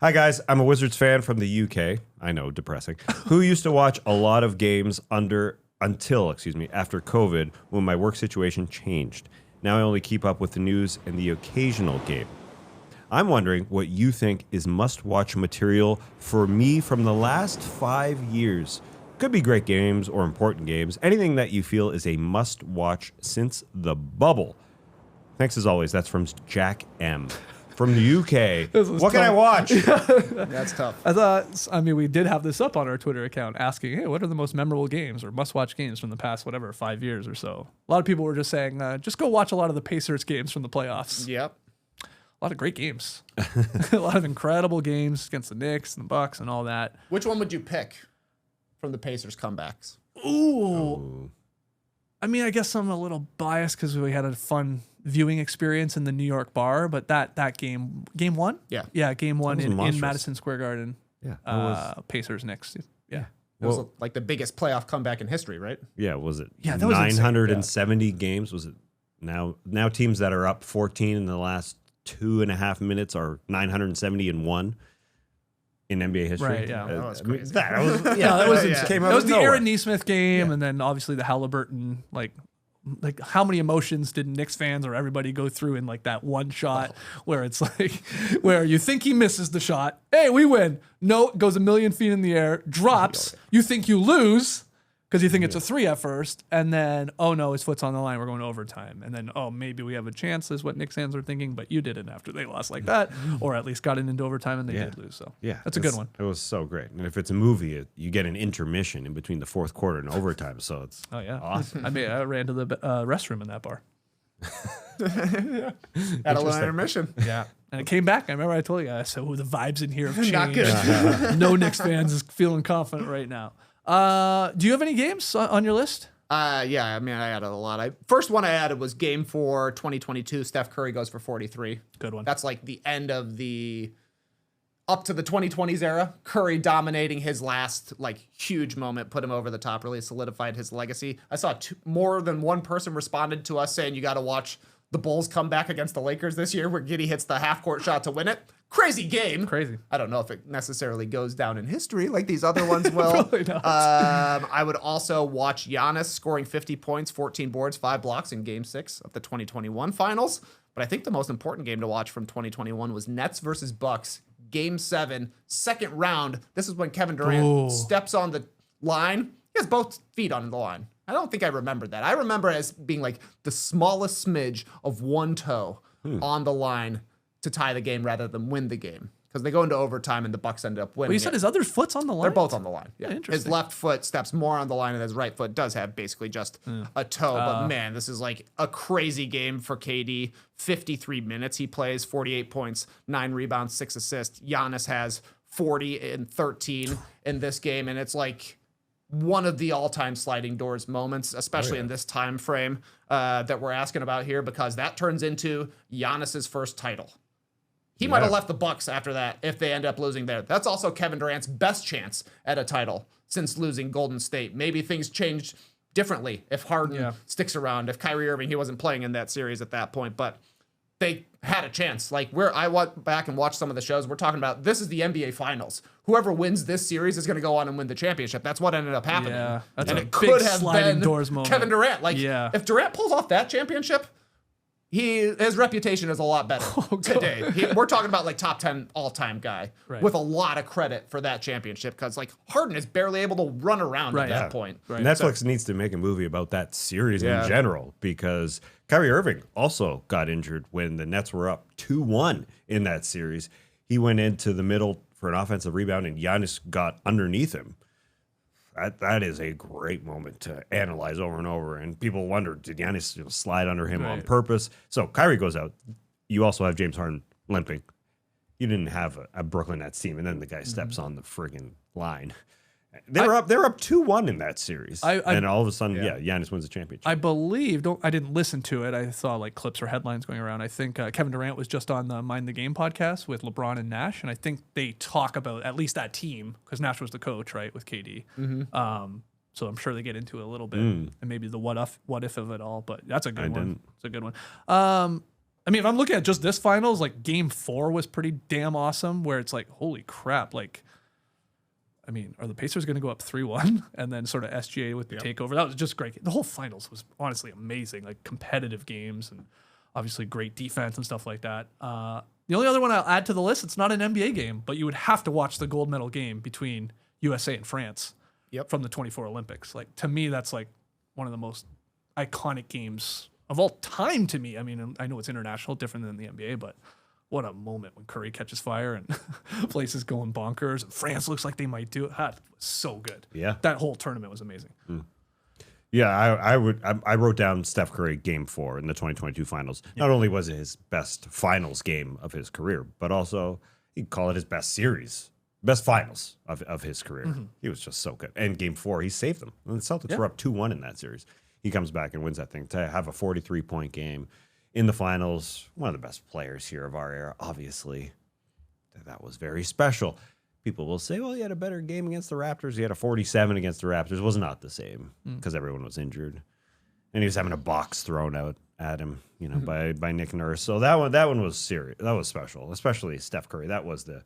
Hi, guys. I'm a Wizards fan from the UK. I know, depressing. Who used to watch a lot of games until after COVID when my work situation changed. Now I only keep up with the news and the occasional game. I'm wondering what you think is must-watch material for me from the last 5 years. Could be great games or important games. Anything that you feel is a must-watch since the bubble. Thanks as always. That's from Jack M. From the UK. What can I watch? That's tough. We did have this up on our Twitter account asking, hey, what are the most memorable games or must-watch games from the past, 5 years or so? A lot of people were just saying, just go watch a lot of the Pacers games from the playoffs. Yep. A lot of great games. A lot of incredible games against the Knicks and the Bucks and all that. Which one would you pick from the Pacers comebacks? Ooh. I mean, I guess I'm a little biased because we had a fun viewing experience in the New York bar, but that game one? Yeah, game one in Madison Square Garden. Yeah. Pacers Knicks. Yeah. It was like the biggest playoff comeback in history, right? Yeah, was it? Yeah, that was 970 games. Was it? Now teams that are up 14 in the last 2.5 minutes are 970-1 in NBA history. Right, yeah. That was crazy. That was insane. Came That out was of the nowhere. Aaron Nesmith game, and then obviously the Halliburton, like how many emotions did Knicks fans or everybody go through in like that one shot where it's like where you think he misses the shot, hey, we win. No, it goes a million feet in the air, drops. You think you lose because you think it's a three at first, and then oh no, his foot's on the line. We're going to overtime, and then oh maybe we have a chance. Is what Knicks fans are thinking, but you didn't after they lost like that, or at least got it into overtime and they did lose. So that's a good one. It was so great. And if it's a movie, you get an intermission in between the fourth quarter and overtime. So it's awesome. I ran to the restroom in that bar. Had a little intermission. Yeah. And it came back. I remember I told you guys, so the vibes in here have changed. Not good. No Knicks fans is feeling confident right now. Do you have any games on your list? Yeah, I mean, I added a lot. First one I added was Game 4, 2022. Steph Curry goes for 43. Good one. That's like the end of up to the 2020s era. Curry dominating his last huge moment, put him over the top, really solidified his legacy. I saw more than one person responded to us saying you got to watch the Bulls come back against the Lakers this year where Giddey hits the half-court shot to win it. Crazy game. Crazy. I don't know if it necessarily goes down in history like these other ones will. Probably not. I would also watch Giannis scoring 50 points, 14 boards, 5 blocks in Game 6 of the 2021 Finals. But I think the most important game to watch from 2021 was Nets versus Bucks, Game 7, second round. This is when Kevin Durant steps on the line. He has both feet on the line. I don't think I remember that. I remember as being like the smallest smidge of one toe on the line to tie the game rather than win the game. Because they go into overtime and the Bucks end up winning. Well, you said his other foot's on the line? They're both on the line. Yeah. Interesting. His left foot steps more on the line and his right foot does have basically just a toe. But man, this is like a crazy game for KD. 53 minutes he plays, 48 points, 9 rebounds, 6 assists. Giannis has 40 and 13 in this game. And it's like one of the all-time sliding doors moments, especially in this time frame that we're asking about here, because that turns into Giannis's first title. He might have left the Bucks after that if they end up losing there. That's also Kevin Durant's best chance at a title since losing Golden State. Maybe things changed differently if Harden sticks around. If Kyrie Irving, he wasn't playing in that series at that point, but they had a chance. Like I went back and watched some of the shows. We're talking about this is the NBA Finals. Whoever wins this series is going to go on and win the championship. That's what ended up happening. Yeah, that's and a it big could have sliding been doors moment. Kevin Durant. If Durant pulls off that championship, his reputation is a lot better today. We're talking about top 10 all-time guy with a lot of credit for that championship because Harden is barely able to run around at that point. Right. Netflix needs to make a movie about that series in general because Kyrie Irving also got injured when the Nets were up 2-1 in that series. He went into the middle for an offensive rebound and Giannis got underneath him. That is a great moment to analyze over and over. And people wonder, did Giannis slide under him on purpose? So Kyrie goes out. You also have James Harden limping. You didn't have a Brooklyn Nets team, and then the guy steps on the friggin' line. They're up 2-1 in that series. And all of a sudden, Giannis wins the championship. I believe, I didn't listen to it. I saw clips or headlines going around. I think Kevin Durant was just on the Mind the Game podcast with LeBron and Nash. And I think they talk about at least that team because Nash was the coach, right, with KD. So I'm sure they get into it a little bit and maybe the what if of it all. But that's a good one. It's a good one. I mean, if I'm looking at just this finals, like game 4 was pretty damn awesome, where it's like, holy crap, like, I mean, are the Pacers going to go up 3-1 and then sort of SGA with the takeover? That was just great. The whole finals was honestly amazing, like competitive games and obviously great defense and stuff like that. The only other one I'll add to the list, it's not an NBA game, but you would have to watch the gold medal game between USA and France from the 24 Olympics. Like, to me, that's like one of the most iconic games of all time to me. I mean, I know it's international, different than the NBA, but what a moment when Curry catches fire and places going bonkers. And France looks like they might do it. That was so good. Yeah. That whole tournament was amazing. Yeah, I wrote down Steph Curry game 4 in the 2022 finals. Not only was it his best finals game of his career, but also he'd call it his best series, best finals of his career. He was just so good. And game 4, he saved them. And the Celtics were up 2-1 in that series. He comes back and wins that thing to have a 43-point game in the finals. One of the best players here of our era, obviously. That was very special. People will say, well, he had a better game against the Raptors. He had a 47 against the Raptors. It was not the same because everyone was injured. And he was having a box thrown out at him, you know, by Nick Nurse. So that one was serious. That was special, especially Steph Curry. That was the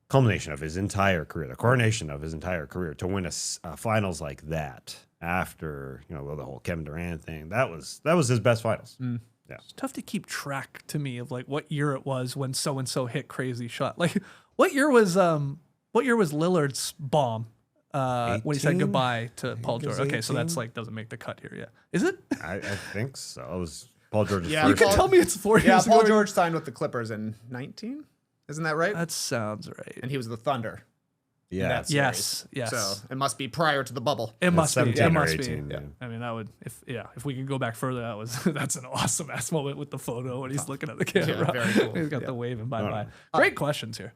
culmination of his entire career, the coronation of his entire career, to win a finals like that after, you know, the whole Kevin Durant thing. That was his best finals. Yeah. It's tough to keep track to me of like what year it was when so and so hit crazy shot. Like what year was Lillard's bomb when he said goodbye to Paul George? Okay, so that's like doesn't make the cut here yet. Is it? I think so. It was Paul George's You first. can tell me it's 4 years ago. Paul George signed with the Clippers in 19. Isn't that right? That sounds right. And he was the Thunder. Yeah. Yes. So it must be prior to the bubble. It must be. 17 It or must 18, be. yeah. I mean, that would if we could go back further, that's an awesome ass moment with the photo when he's looking at the camera. very cool. He's got the wave and bye. Great questions here.